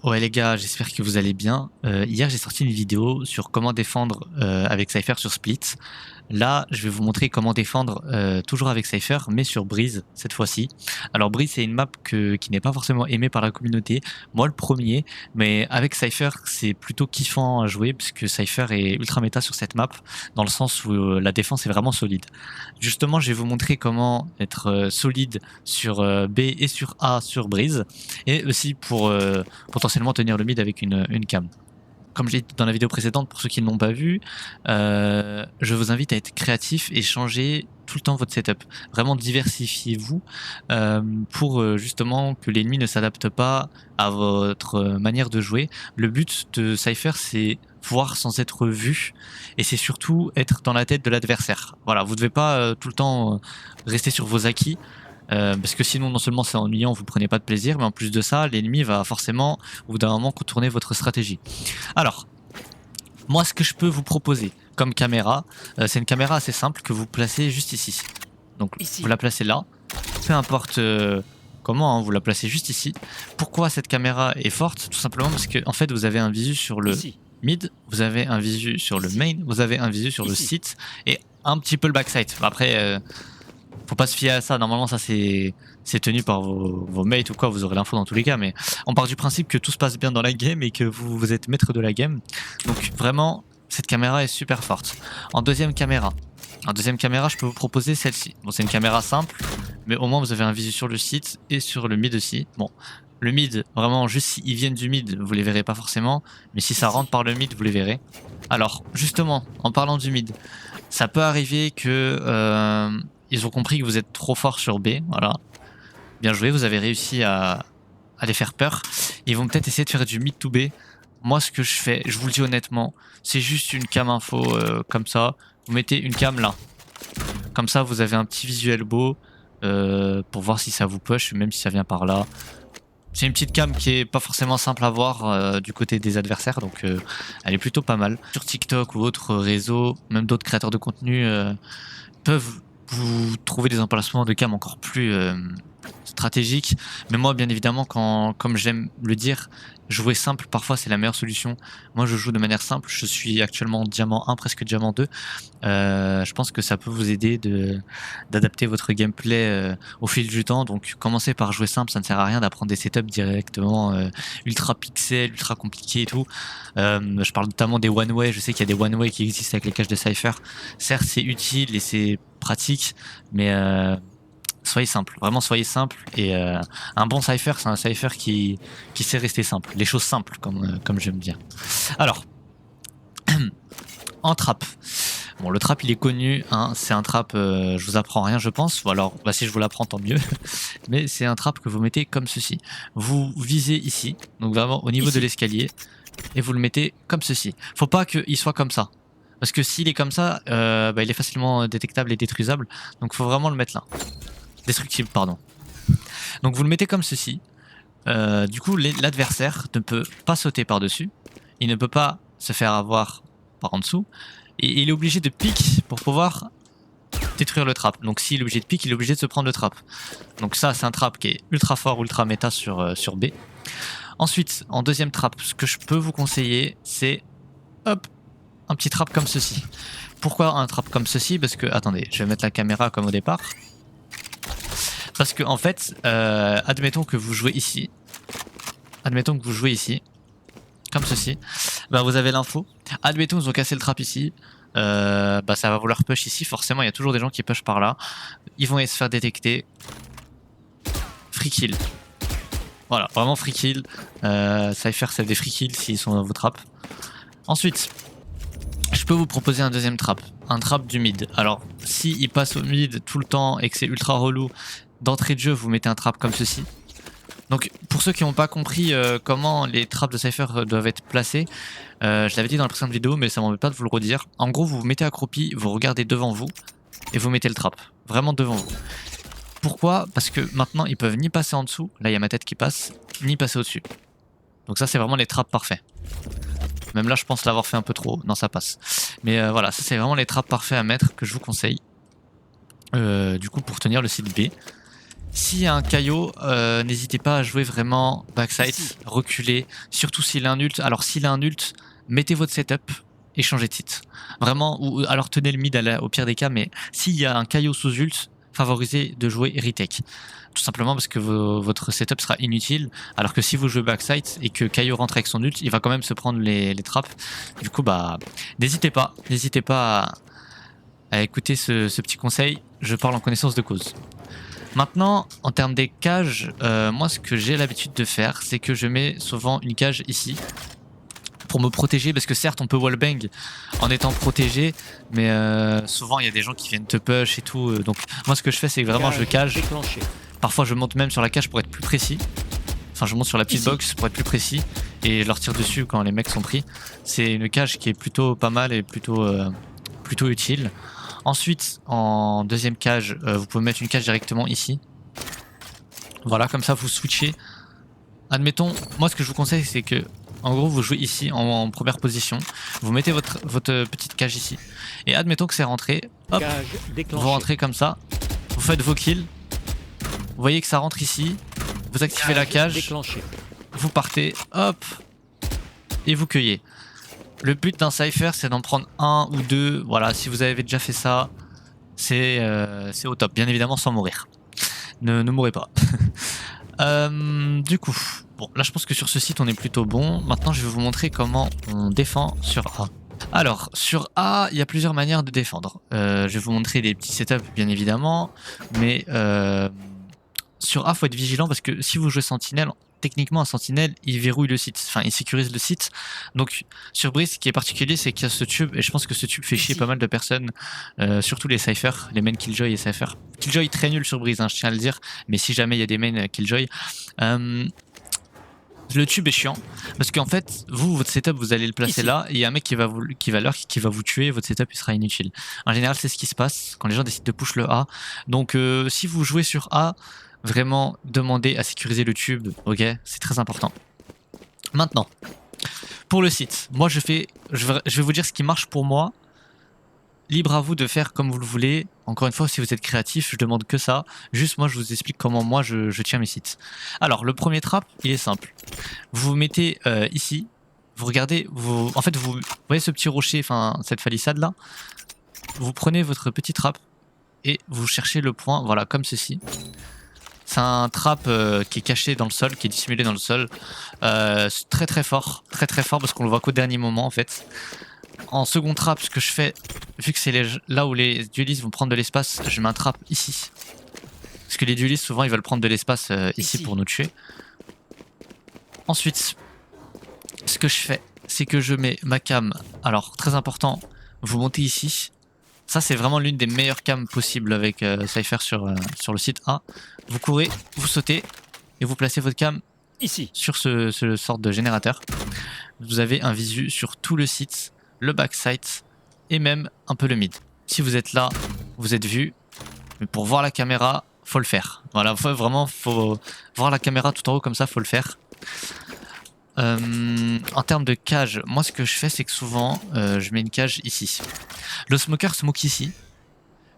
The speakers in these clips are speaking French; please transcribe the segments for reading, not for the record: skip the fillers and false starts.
Ouais les gars, j'espère que vous allez bien. Hier j'ai sorti une vidéo sur comment défendre avec Cypher sur Split. Là, je vais vous montrer comment défendre toujours avec Cypher, mais sur Breeze cette fois-ci. Alors Breeze c'est une map qui n'est pas forcément aimée par la communauté, moi le premier, mais avec Cypher c'est plutôt kiffant à jouer parce que Cypher est ultra méta sur cette map, dans le sens où la défense est vraiment solide. Justement, je vais vous montrer comment être solide sur B et sur A sur Breeze, et aussi pour potentiellement tenir le mid avec une cam. Comme j'ai dit dans la vidéo précédente, pour ceux qui ne l'ont pas vu, je vous invite à être créatif et changer tout le temps votre setup. Vraiment diversifiez-vous pour justement que l'ennemi ne s'adapte pas à votre manière de jouer. Le but de Cypher, c'est voir sans être vu, et c'est surtout être dans la tête de l'adversaire. Voilà, vous ne devez pas tout le temps rester sur vos acquis. Parce que sinon non seulement c'est ennuyant, vous prenez pas de plaisir, mais en plus de ça, l'ennemi va forcément au bout d'un moment contourner votre stratégie. Alors, moi ce que je peux vous proposer comme caméra, c'est une caméra assez simple que vous placez juste ici. Donc ici. Vous la placez là, peu importe comment, hein, vous la placez juste ici. Pourquoi cette caméra est forte? Tout simplement parce que en fait vous avez un visu sur le mid, vous avez un visu sur le main, vous avez un visu sur le site et un petit peu le backside. Après faut pas se fier à ça, normalement ça c'est tenu par vos mates ou quoi, vous aurez l'info dans tous les cas, mais on part du principe que tout se passe bien dans la game et que vous êtes maître de la game. Donc vraiment, cette caméra est super forte. En deuxième caméra, je peux vous proposer celle-ci. Bon, c'est une caméra simple, mais au moins vous avez un visu sur le site et sur le mid aussi. Bon, le mid, vraiment, juste s'ils viennent du mid, vous les verrez pas forcément, mais si ça rentre par le mid, vous les verrez. Alors, justement, en parlant du mid, ça peut arriver que ils ont compris que vous êtes trop fort sur B, voilà. Bien joué, vous avez réussi à les faire peur. Ils vont peut-être essayer de faire du mid to B. Moi, ce que je fais, je vous le dis honnêtement, c'est juste une cam info comme ça. Vous mettez une cam là. Comme ça, vous avez un petit visuel beau pour voir si ça vous push, même si ça vient par là. C'est une petite cam qui est pas forcément simple à voir du côté des adversaires, donc elle est plutôt pas mal. Sur TikTok ou autres réseaux, même d'autres créateurs de contenu peuvent vous trouver des emplacements de cam encore plus stratégiques. Mais moi, bien évidemment, comme j'aime le dire, jouer simple, parfois, c'est la meilleure solution. Moi, je joue de manière simple. Je suis actuellement diamant 1, presque diamant 2. Je pense que ça peut vous aider d'adapter votre gameplay au fil du temps. Donc, commencez par jouer simple. Ça ne sert à rien d'apprendre des setups directement ultra pixels, ultra compliqués et tout. Je parle notamment des one-way. Je sais qu'il y a des one-way qui existent avec les caches de Cypher. Certes, c'est utile et c'est pratique, mais soyez simple, vraiment soyez simple, et un bon Cypher, c'est un Cypher qui sait rester simple, les choses simples comme j'aime dire. Alors, en trap, bon, le trap il est connu, hein, c'est un trap, je vous apprends rien je pense, ou alors bah, si je vous l'apprends tant mieux, mais c'est un trap que vous mettez comme ceci. Vous visez ici, donc vraiment au niveau de l'escalier, et vous le mettez comme ceci. Faut pas qu'il soit comme ça, parce que s'il est comme ça, bah, il est facilement détectable et détruisable, donc faut vraiment le mettre là. Destructible, pardon. Donc vous le mettez comme ceci. Du coup, l'adversaire ne peut pas sauter par-dessus. Il ne peut pas se faire avoir par en dessous. Et il est obligé de pique pour pouvoir détruire le trap. Donc s'il est obligé de pique, il est obligé de se prendre le trap. Donc ça, c'est un trap qui est ultra fort, ultra méta sur B. Ensuite, en deuxième trap, ce que je peux vous conseiller, c'est hop, un petit trap comme ceci. Pourquoi un trap comme ceci? Parce que, attendez, je vais mettre la caméra comme au départ. Parce que en fait, admettons que vous jouez ici. Admettons que vous jouez ici. Comme ceci. Bah vous avez l'info. Admettons qu'ils ont cassé le trap ici. Bah ça va vouloir push ici. Forcément, il y a toujours des gens qui push par là. Ils vont se faire détecter. Free kill. Voilà, vraiment free kill. Cypher, c'est des free kills s'ils sont dans vos traps. Ensuite, je peux vous proposer un deuxième trap. Un trap du mid. Alors, s'il passe au mid tout le temps et que c'est ultra relou, d'entrée de jeu, vous mettez un trap comme ceci. Donc, pour ceux qui n'ont pas compris comment les traps de Cypher doivent être placés, je l'avais dit dans la précédente vidéo, mais ça m'embête pas de vous le redire. En gros, vous vous mettez accroupi, vous regardez devant vous et vous mettez le trap. Vraiment devant vous. Pourquoi? Parce que maintenant, ils peuvent ni passer en dessous, là il y a ma tête qui passe, ni passer au-dessus. Donc ça, c'est vraiment les traps parfaits. Même là, je pense l'avoir fait un peu trop haut. Non, ça passe. Mais voilà, ça c'est vraiment les traps parfaits à mettre que je vous conseille. Du coup, pour tenir le site B. S'il y a un Kaio, n'hésitez pas à jouer vraiment backside, reculer, surtout s'il a un ult. Alors s'il a un ult, mettez votre setup et changez de site. Vraiment, ou alors tenez le mid au pire des cas, mais s'il y a un Kaio sous ult, favorisez de jouer retake. Tout simplement parce que votre setup sera inutile, alors que si vous jouez backside et que Kaio rentre avec son ult, il va quand même se prendre les trappes. Du coup, bah, n'hésitez pas à écouter ce petit conseil, je parle en connaissance de cause. Maintenant, en termes des cages, moi ce que j'ai l'habitude de faire, c'est que je mets souvent une cage ici pour me protéger, parce que certes on peut wallbang en étant protégé, mais souvent il y a des gens qui viennent te push et tout, donc moi ce que je fais c'est que vraiment je cage, parfois je monte même sur la cage pour être plus précis, enfin je monte sur la petite box pour être plus précis, et je leur tire dessus quand les mecs sont pris. C'est une cage qui est plutôt pas mal et plutôt utile. Ensuite, en deuxième cage, vous pouvez mettre une cage directement ici. Voilà, comme ça vous switchez. Admettons, moi ce que je vous conseille c'est que, en gros vous jouez ici en première position, vous mettez votre petite cage ici, et admettons que c'est rentré, hop, vous rentrez comme ça, vous faites vos kills, vous voyez que ça rentre ici, vous activez la cage, vous partez, hop, et vous cueillez. Le but d'un cypher c'est d'en prendre un ou deux, voilà, si vous avez déjà fait ça, c'est au top, bien évidemment sans mourir. Ne mourrez pas. Du coup, bon, là je pense que sur ce site on est plutôt bon. Maintenant je vais vous montrer comment on défend sur A. Alors, sur A, il y a plusieurs manières de défendre. Je vais vous montrer des petits setups bien évidemment, mais sur A, faut être vigilant parce que si vous jouez Sentinelle, techniquement un Sentinelle, il verrouille le site, enfin il sécurise le site. Donc sur Breeze, ce qui est particulier, c'est qu'il y a ce tube, et je pense que ce tube fait chier pas mal de personnes, surtout les Cypher, les mains Killjoy et Cypher. Killjoy très nul sur Breeze, hein, je tiens à le dire, mais si jamais il y a des mains Killjoy, le tube est chiant parce qu'en fait, votre setup, vous allez le placer là, et il y a un mec qui va vous tuer, votre setup il sera inutile. En général, c'est ce qui se passe quand les gens décident de push le A. Donc, si vous jouez sur A, vraiment demandez à sécuriser le tube, ok? C'est très important. Maintenant, pour le site, moi je vais vous dire ce qui marche pour moi. Libre à vous de faire comme vous le voulez. Encore une fois, si vous êtes créatif, je demande que ça. Juste moi, je vous explique comment moi je tiens mes sites. Alors, le premier trap, il est simple. Vous vous mettez ici. Vous regardez, en fait, vous voyez ce petit rocher, enfin cette palissade là. Vous prenez votre petit trap et vous cherchez le point, voilà, comme ceci. C'est un trap qui est caché dans le sol, qui est dissimulé dans le sol. Très fort parce qu'on le voit qu'au dernier moment en fait. En second trap, ce que je fais, vu que c'est là où les duelistes vont prendre de l'espace, je mets un trap ici. Parce que les duelistes, souvent, ils veulent prendre de l'espace ici pour nous tuer. Ensuite, ce que je fais, c'est que je mets ma cam. Alors, très important, vous montez ici. Ça, c'est vraiment l'une des meilleures cams possibles avec Cypher sur le site A. Vous courez, vous sautez, et vous placez votre cam ici, sur ce sorte de générateur. Vous avez un visu sur tout le site, le backside et même un peu le mid. Si vous êtes là, vous êtes vu, mais pour voir la caméra, faut le faire. Voilà, faut voir la caméra tout en haut comme ça, faut le faire. En termes de cage, moi ce que je fais c'est que souvent je mets une cage ici. Le smoker smoke ici.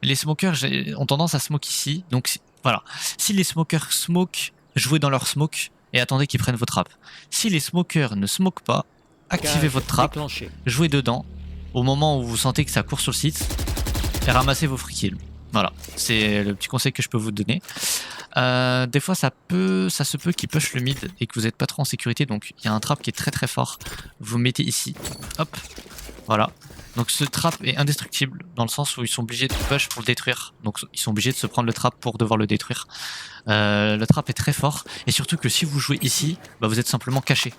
Les smokers ont tendance à smoke ici, donc voilà. Si les smokers smoke, jouez dans leur smoke et attendez qu'ils prennent vos trappes. Si les smokers ne smoke pas, activez votre trap, jouez dedans au moment où vous sentez que ça court sur le site et ramassez vos free kills. Voilà, c'est le petit conseil que je peux vous donner. Des fois ça se peut qu'il push le mid et que vous n'êtes pas trop en sécurité, donc il y a un trap qui est très fort. Vous mettez ici, hop, voilà. Donc ce trap est indestructible dans le sens où ils sont obligés de push pour le détruire. Donc ils sont obligés de se prendre le trap pour devoir le détruire. Le trap est très fort et surtout que si vous jouez ici, bah vous êtes simplement caché.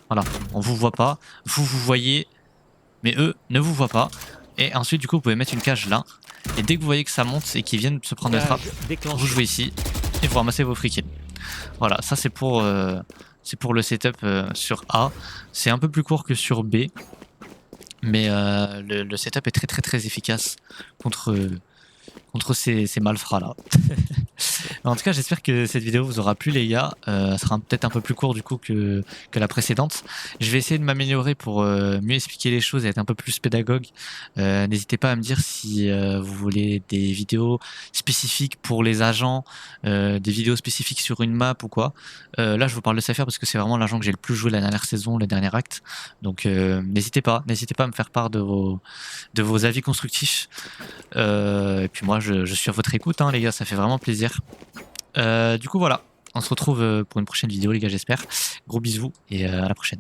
Voilà, on vous voit pas, vous voyez, mais eux ne vous voient pas. Et ensuite du coup vous pouvez mettre une cage là. Et dès que vous voyez que ça monte et qu'ils viennent se prendre le trap, vous jouez ici et vous ramassez vos free kills. Voilà, ça c'est pour le setup sur A. C'est un peu plus court que sur B. Mais le setup est très efficace contre ces malfrats là. En tout cas, j'espère que cette vidéo vous aura plu, les gars. Elle sera peut-être un peu plus court du coup que la précédente. Je vais essayer de m'améliorer pour mieux expliquer les choses et être un peu plus pédagogue. N'hésitez pas à me dire si vous voulez des vidéos spécifiques pour les agents, des vidéos spécifiques sur une map ou quoi. Là, je vous parle de Cypher parce que c'est vraiment l'agent que j'ai le plus joué la dernière saison, le dernier acte. Donc, n'hésitez pas à me faire part de vos avis constructifs. Et puis moi, je suis à votre écoute, hein, les gars, ça fait vraiment plaisir. Du coup, voilà, on se retrouve pour une prochaine vidéo, les gars, j'espère. Gros bisous et à la prochaine.